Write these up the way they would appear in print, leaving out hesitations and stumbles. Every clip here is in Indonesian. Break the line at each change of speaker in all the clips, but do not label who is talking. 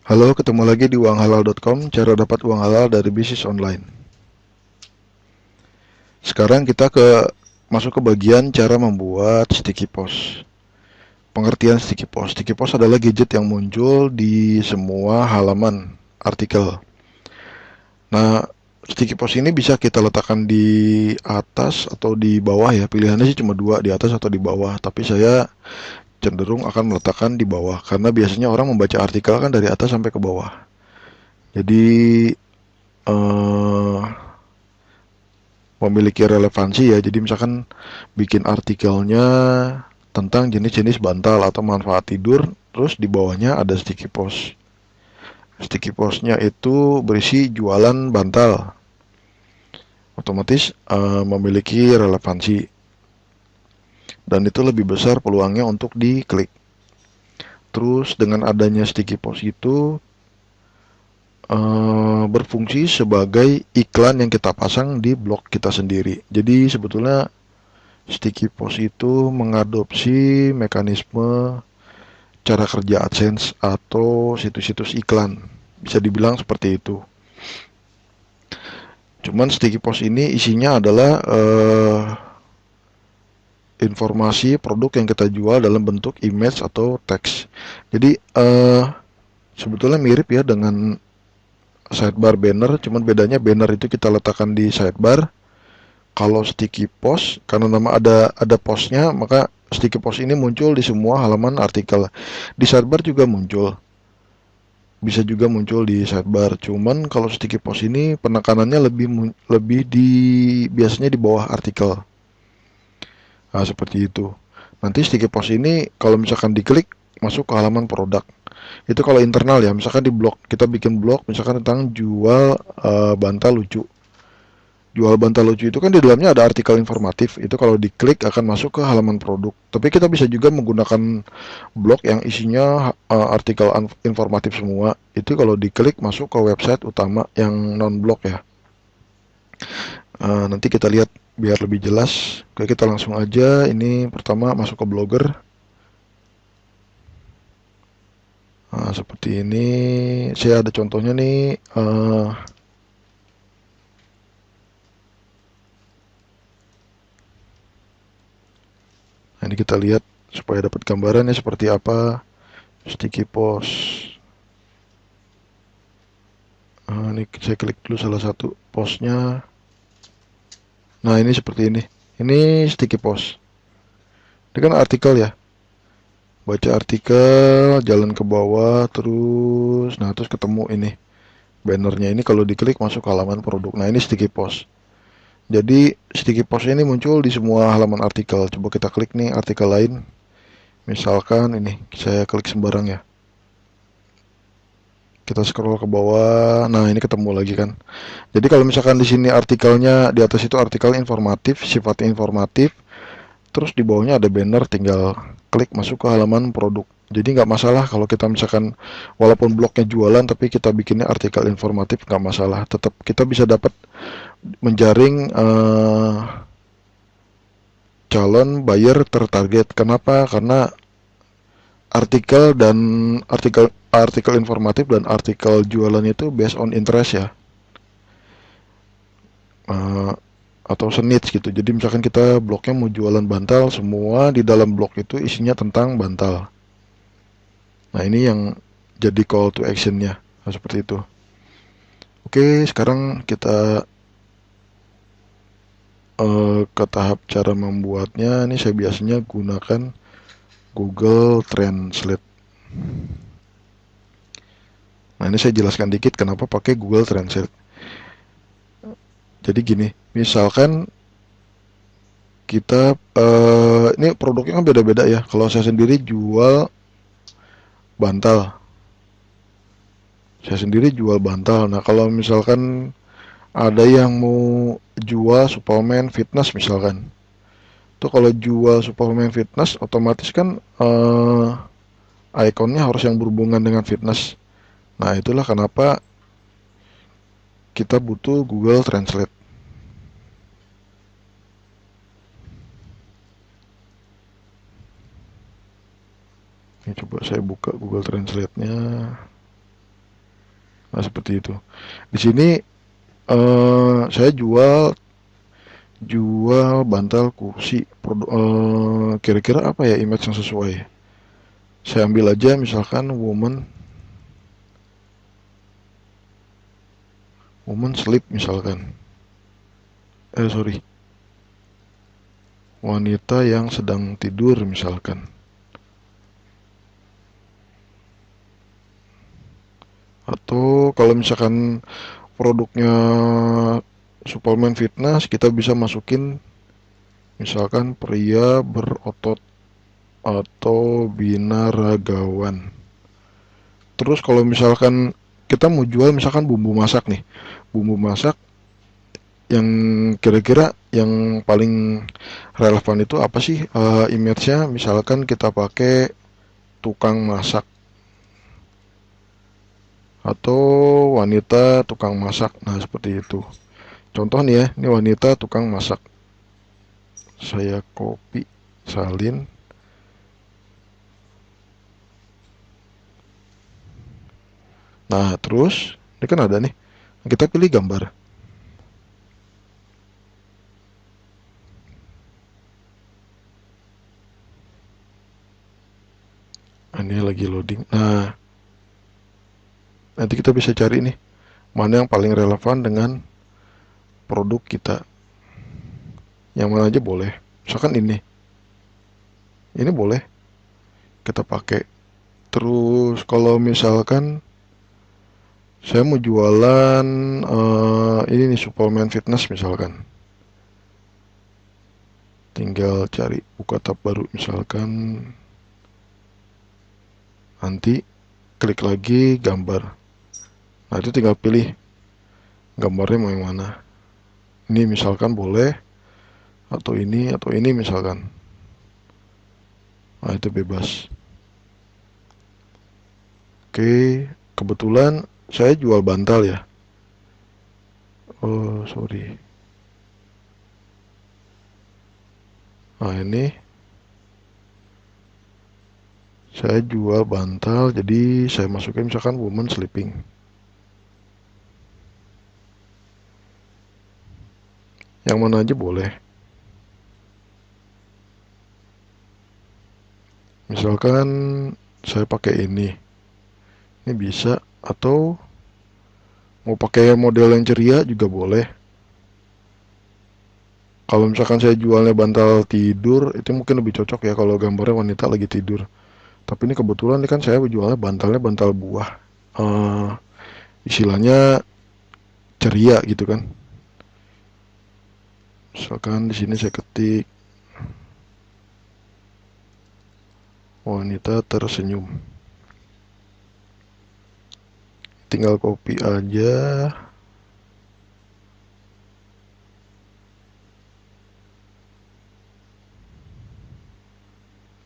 Halo, ketemu lagi di uanghalal.com, cara dapat uang halal dari bisnis online. Sekarang kita masuk ke bagian cara membuat sticky post. Pengertian sticky post. Sticky post adalah gadget yang muncul di semua halaman artikel. Nah, sticky post ini bisa kita letakkan di atas atau di bawah ya. Pilihannya sih cuma dua, di atas atau di bawah. Tapi saya cenderung akan meletakkan di bawah karena biasanya orang membaca artikel kan dari atas sampai ke bawah. Jadi eh memiliki relevansi ya. Jadi misalkan bikin artikelnya tentang jenis-jenis bantal atau manfaat tidur, terus di bawahnya ada sticky post. Sticky postnya itu berisi jualan bantal, otomatis memiliki relevansi dan itu lebih besar peluangnya untuk diklik. Terus dengan adanya sticky post itu berfungsi sebagai iklan yang kita pasang di blog kita sendiri. Jadi sebetulnya sticky post itu mengadopsi mekanisme cara kerja AdSense atau situs-situs iklan. Bisa dibilang seperti itu. Cuman sticky post ini isinya adalah informasi produk yang kita jual dalam bentuk image atau teks. Jadi sebetulnya mirip ya dengan sidebar banner, cuman bedanya banner itu kita letakkan di sidebar. Kalau sticky post, karena nama ada postnya, maka sticky post ini muncul di semua halaman artikel. Di sidebar juga muncul, bisa juga muncul di sidebar. Cuman kalau sticky post ini penekanannya lebih di biasanya di bawah artikel. Nah, seperti itu. Nanti sticky post ini kalau misalkan diklik masuk ke halaman produk. Itu kalau internal ya, misalkan di blog, kita bikin blog misalkan tentang jual bantal lucu. Jual bantal lucu itu kan di dalamnya ada artikel informatif. Itu kalau diklik akan masuk ke halaman produk. Tapi kita bisa juga menggunakan blog yang isinya artikel informatif semua. Itu kalau diklik masuk ke website utama yang non-blog ya. Nanti kita lihat biar lebih jelas. Oke, kita langsung aja. Ini pertama masuk ke Blogger. Seperti ini. Saya ada contohnya nih. Nah, ini kita lihat supaya dapat gambarannya seperti apa sticky post. Ini saya klik dulu salah satu postnya. Nah, ini seperti ini. Ini sticky post. Ini kan artikel ya. Baca artikel, jalan ke bawah, terus ketemu ini. Bannernya ini kalau diklik masuk ke halaman produk. Nah, ini sticky post. Jadi, sticky post ini muncul di semua halaman artikel. Coba kita klik nih artikel lain. Misalkan ini, saya klik sembarang ya. Kita scroll ke bawah. Nah, ini ketemu lagi kan. Jadi kalau misalkan di sini artikelnya di atas itu artikel informatif, sifatnya informatif, terus di bawahnya ada banner, tinggal klik masuk ke halaman produk. Jadi nggak masalah kalau kita misalkan walaupun blognya jualan tapi kita bikinnya artikel informatif nggak masalah. Tetap kita bisa dapat menjaring calon buyer tertarget. Kenapa? Karena artikel dan artikel informatif dan artikel jualan itu based on interest ya. Eh, atau senits gitu. Jadi misalkan kita blognya mau jualan bantal, semua di dalam blog itu isinya tentang bantal. Nah, ini yang jadi call to actionnya. Nah, seperti itu. Oke, sekarang kita ke tahap cara membuatnya. Ini saya biasanya gunakan Google Translate. Nah, ini saya jelaskan dikit kenapa pakai Google Translate. Jadi gini, misalkan kita ini produknya kan beda-beda ya. Kalau saya sendiri jual bantal, saya sendiri jual bantal. Nah, kalau misalkan ada yang mau jual suplemen fitness misalkan, tuh kalau jual suplemen fitness otomatis kan ikonnya harus yang berhubungan dengan fitness. Nah, itulah kenapa kita butuh Google Translate. Ini coba saya buka Google Translate-nya. Nah, seperti itu. Di sini saya jual bantal kursi. Kira-kira apa ya image yang sesuai? Saya ambil aja misalkan woman sleep misalkan. Sorry, wanita yang sedang tidur misalkan. Atau kalau misalkan produknya suplemen fitness, kita bisa masukin misalkan pria berotot atau binaragawan. Terus kalau misalkan kita mau jual misalkan bumbu masak nih, bumbu masak yang kira-kira yang paling relevan itu apa sih image-nya? Misalkan kita pakai tukang masak atau wanita tukang masak. Nah, seperti itu. Contoh nih ya, ini wanita tukang masak. Saya copy, salin. Nah, terus ini kan ada nih. Kita pilih gambar. Nah, ini lagi loading. Nah, nanti kita bisa cari nih mana yang paling relevan dengan produk kita. Yang mana aja boleh. Misalkan ini boleh kita pakai. Terus kalau misalkan saya mau jualan ini nih suplemen fitness misalkan, tinggal cari buka tab baru misalkan, nanti klik lagi gambar. Nah, itu tinggal pilih gambarnya mau yang mana. Ini misalkan boleh, atau ini misalkan. Nah, itu bebas. Oke, kebetulan saya jual bantal ya. Oh, sorry. Nah, ini saya jual bantal, jadi saya masukin misalkan woman sleeping. Yang mana aja boleh. Misalkan saya pakai ini bisa, atau mau pakai model yang ceria juga boleh. Kalau misalkan saya jualnya bantal tidur, itu mungkin lebih cocok ya kalau gambarnya wanita lagi tidur. Tapi ini kebetulan ini kan saya jualnya bantalnya bantal buah. Eh, Istilahnya ceria gitu kan. Misalkan di sini saya ketik wanita tersenyum. Tinggal copy aja.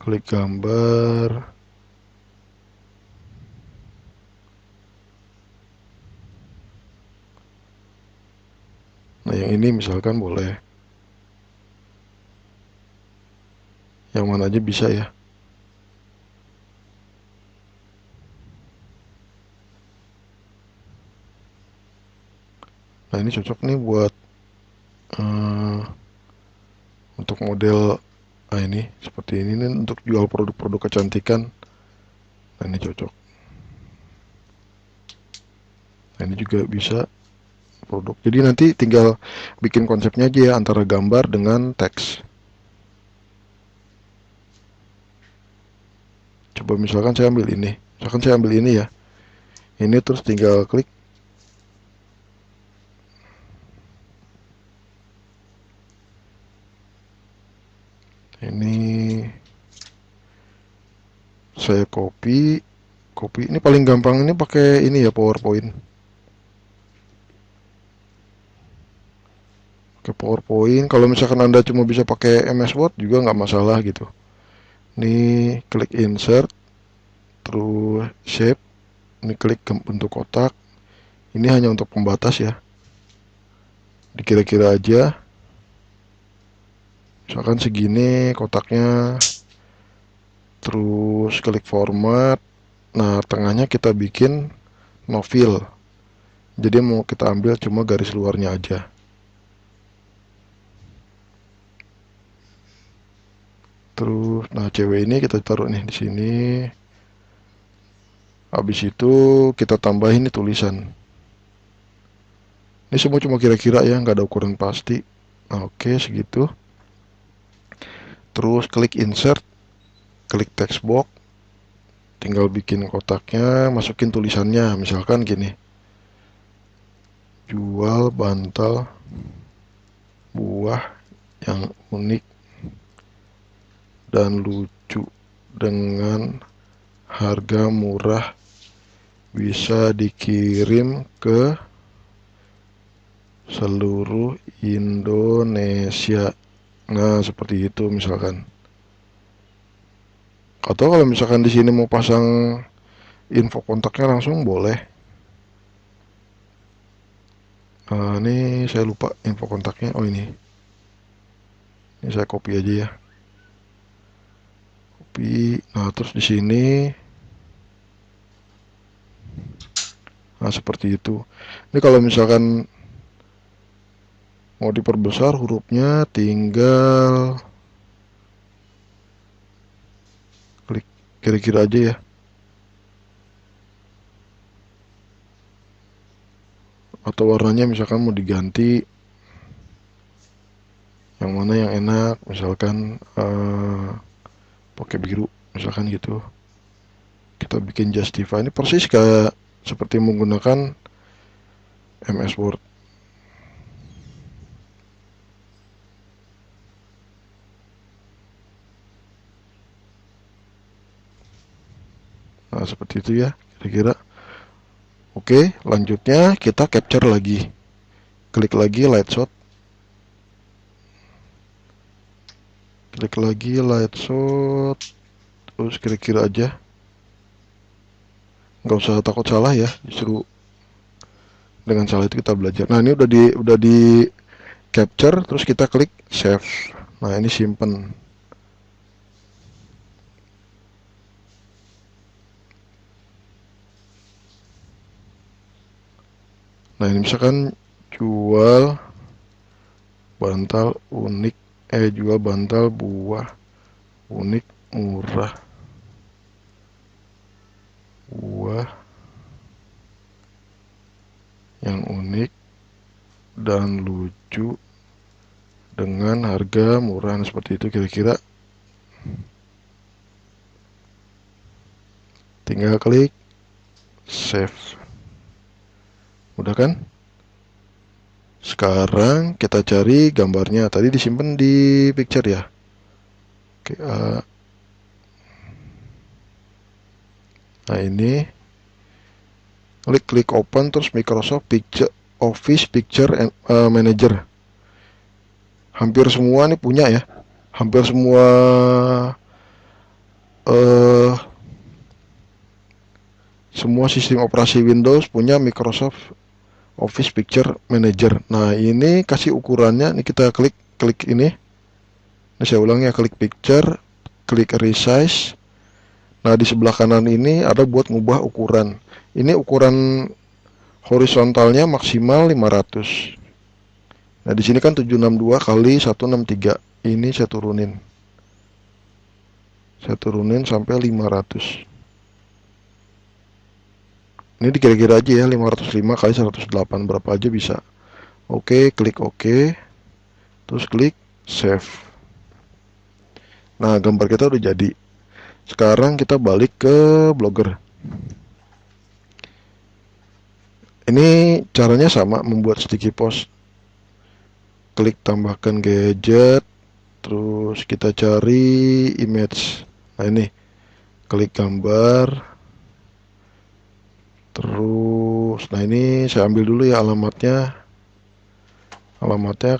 Klik gambar. Nah, yang ini misalkan boleh. Yang mana aja bisa ya. Nah, ini cocok nih buat uh, untuk model. Nah, ini seperti ini nih untuk jual produk-produk kecantikan. Nah, ini cocok. Nah, ini juga bisa produk. Jadi nanti tinggal bikin konsepnya aja ya antara gambar dengan teks. Coba misalkan saya ambil ini. Misalkan saya ambil ini ya. Ini terus tinggal klik. Ini saya copy. Ini paling gampang ini pakai ini ya PowerPoint. Pakai PowerPoint. Kalau misalkan Anda cuma bisa pakai MS Word juga nggak masalah gitu. Ini klik insert, terus shape. Ini klik bentuk kotak. Ini hanya untuk pembatas ya. Dikira-kira aja. Misalkan segini kotaknya. Terus klik format. Nah, tengahnya kita bikin no fill. Jadi mau kita ambil cuma garis luarnya aja. Terus, nah cewek ini kita taruh nih di sini. Habis itu kita tambahin nih tulisan. Ini semua cuma kira-kira ya, nggak ada ukuran pasti. Nah, oke, segitu. Terus klik insert, klik text box, tinggal bikin kotaknya, masukin tulisannya. Misalkan gini, jual bantal buah yang unik dan lucu dengan harga murah, bisa dikirim ke seluruh Indonesia. Nah, seperti itu misalkan. Atau kalau misalkan di sini mau pasang info kontaknya langsung boleh. Ini saya lupa info kontaknya. Oh ini saya copy aja ya. Copy. Nah terus di sini, nah seperti itu. Ini kalau misalkan mau diperbesar hurufnya, tinggal klik kira-kira aja ya. Atau warnanya misalkan mau diganti, yang mana yang enak, misalkan pakai biru misalkan gitu. Kita bikin justify, ini persis kayak seperti menggunakan MS Word. Nah seperti itu ya kira-kira. Oke, lanjutnya kita capture lagi. Klik lagi light shot. Klik lagi light shot. Terus kira-kira aja. Nggak usah takut salah ya, justru dengan salah itu kita belajar. Nah, ini udah di capture, terus kita klik save. Nah, ini simpen. Nah, ini misalkan jual bantal unik, jual bantal buah unik murah, buah yang unik dan lucu dengan harga murah. Nah, seperti itu kira-kira. Tinggal klik save. Mudah kan? Sekarang kita cari gambarnya. Tadi disimpan di picture ya. Oke, nah ini klik open, terus Microsoft Picture Office Picture and, Manager. Hampir semua nih punya ya. Hampir semua uh, semua sistem operasi Windows punya Microsoft Office Picture Manager. Nah, ini kasih ukurannya. Ini kita klik ini. Ini saya ulang ya, klik picture, klik resize. Nah, di sebelah kanan ini ada buat ngubah ukuran. Ini ukuran horizontalnya maksimal 500. Nah, di sini kan 762 kali 163. Ini saya turunin. Saya turunin sampai 500. Ini dikira-kira aja ya, 505 kali 108 berapa aja bisa. Oke, klik oke. Terus klik save. Nah, gambar kita udah jadi. Sekarang kita balik ke Blogger. Ini caranya sama, membuat sticky post. Klik tambahkan gadget, terus kita cari image. Nah, ini klik gambar, terus nah ini saya ambil dulu ya alamatnya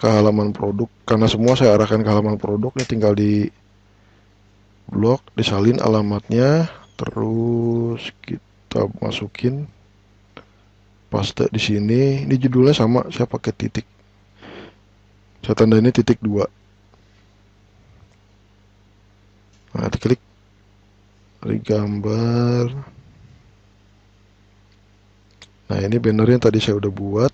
ke halaman produk, karena semua saya arahkan ke halaman produk. Ini tinggal di blok, disalin alamatnya, terus kita masukin, paste di sini. Ini judulnya sama, saya pakai titik, saya tanda ini titik 2. Nah, diklik gambar. Nah, ini bannernya tadi saya udah buat.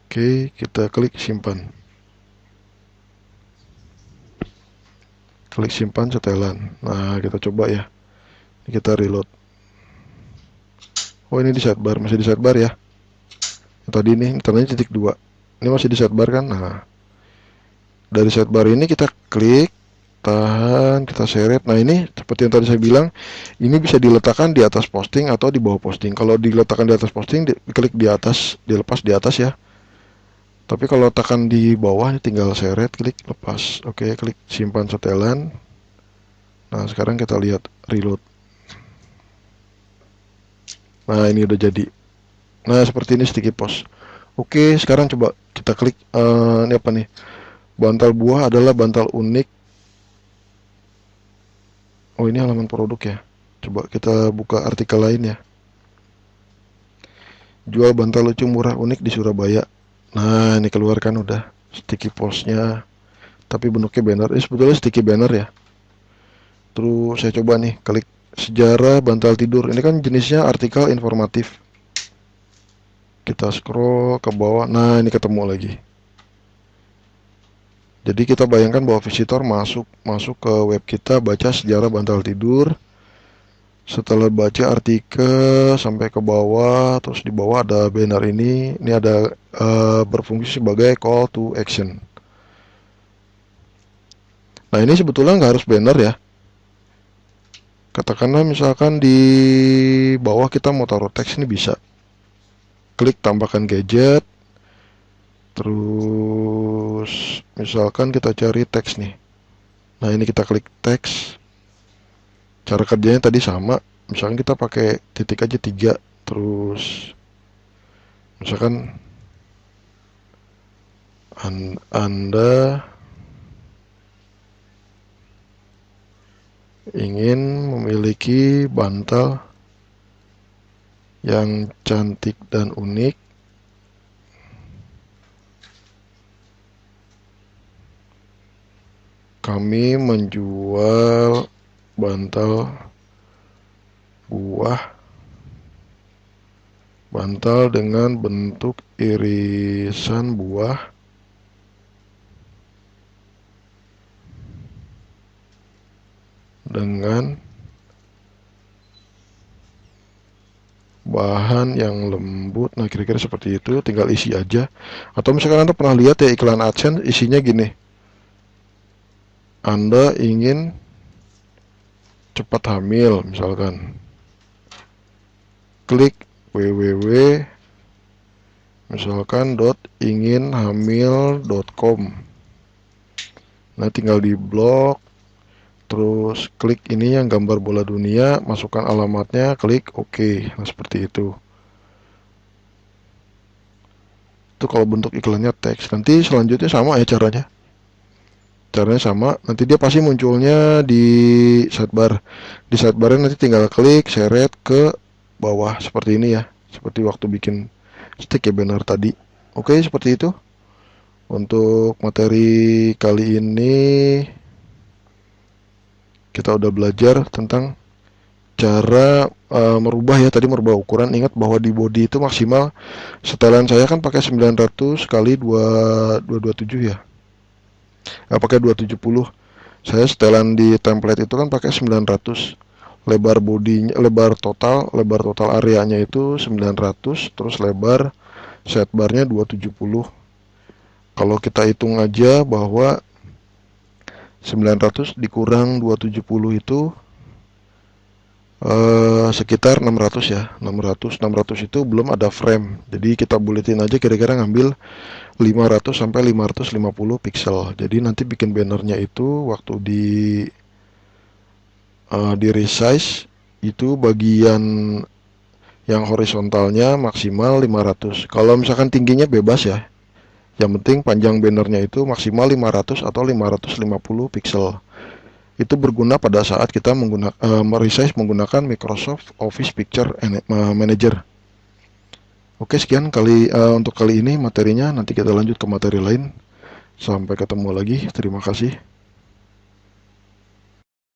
Oke, kita klik simpan. Klik simpan setelan. Nah, kita coba ya. Kita reload. Oh, ini di sidebar, masih di sidebar ya. Tadi ini tandanya titik 2. Ini masih di sidebar kan? Nah, dari sidebar ini kita klik, tahan, kita seret. Nah, ini seperti yang tadi saya bilang, ini bisa diletakkan di atas posting atau di bawah posting. Kalau diletakkan di atas posting, klik di atas, dilepas di atas ya. Tapi kalau tekan di bawah, tinggal seret, klik lepas. Oke, klik simpan setelan. Nah, sekarang kita lihat reload. Nah, ini udah jadi. Nah, seperti ini sticky post. Oke, sekarang coba kita klik ini apa nih? Bantal buah adalah bantal unik. Oh, ini halaman produk ya. Coba kita buka artikel lain ya. Jual bantal lucu murah unik di Surabaya. Nah, ini keluarkan udah sticky postnya. Tapi bentuknya banner. Ini sebetulnya sticky banner ya. Terus saya coba nih, klik sejarah bantal tidur. Ini kan jenisnya artikel informatif. Kita scroll ke bawah. Nah, ini ketemu lagi. Jadi kita bayangkan bahwa visitor masuk ke web kita, baca sejarah bantal tidur. Setelah baca artikel sampai ke bawah, terus di bawah ada banner ini. Ini ada berfungsi sebagai call to action. Nah, ini sebetulnya nggak harus banner ya. Katakanlah misalkan di bawah kita mau taruh teks, ini bisa. Klik tambahkan gadget. Terus misalkan kita cari teks nih. Nah, ini kita klik teks. Cara kerjanya tadi sama. Misalkan kita pakai titik aja 3. Terus misalkan Anda ingin memiliki bantal yang cantik dan unik. Kami menjual bantal buah, bantal dengan bentuk irisan buah dengan bahan yang lembut. Nah, kira-kira seperti itu, tinggal isi aja. Atau misalkan Anda pernah lihat ya iklan AdSense, isinya gini. Anda ingin cepat hamil misalkan, klik www misalkan .inginhamil.com. Nah, tinggal di blok, terus klik ini yang gambar bola dunia, masukkan alamatnya, klik OK. Nah, seperti itu. Itu kalau bentuk iklannya teks. Nanti selanjutnya sama ya caranya. Caranya sama, nanti dia pasti munculnya di sidebar. Di sidebarnya nanti tinggal klik, seret ke bawah seperti ini ya. Seperti waktu bikin stick ya banner tadi. Oke, seperti itu. Untuk materi kali ini kita udah belajar tentang cara merubah ya, tadi merubah ukuran. Ingat bahwa di body itu maksimal, setelan saya kan pakai 900 kali 227 ya. Pakai 270. Saya setelan di template itu kan pakai 900. Lebar bodinya, lebar total areanya itu 900, terus lebar setbarnya 270. Kalau kita hitung aja bahwa 900 dikurang 270 itu sekitar 600 ya. 600 itu belum ada frame. Jadi kita buletin aja, kira-kira ngambil 500 sampai 550 pixel. Jadi nanti bikin bannernya itu waktu di resize itu bagian yang horizontalnya maksimal 500. Kalau misalkan tingginya bebas ya. Yang penting panjang bannernya itu maksimal 500 atau 550 pixel. Itu berguna pada saat kita resize menggunakan Microsoft Office Picture Manager. Oke, sekian untuk kali ini materinya. Nanti kita lanjut ke materi lain. Sampai ketemu lagi. Terima kasih.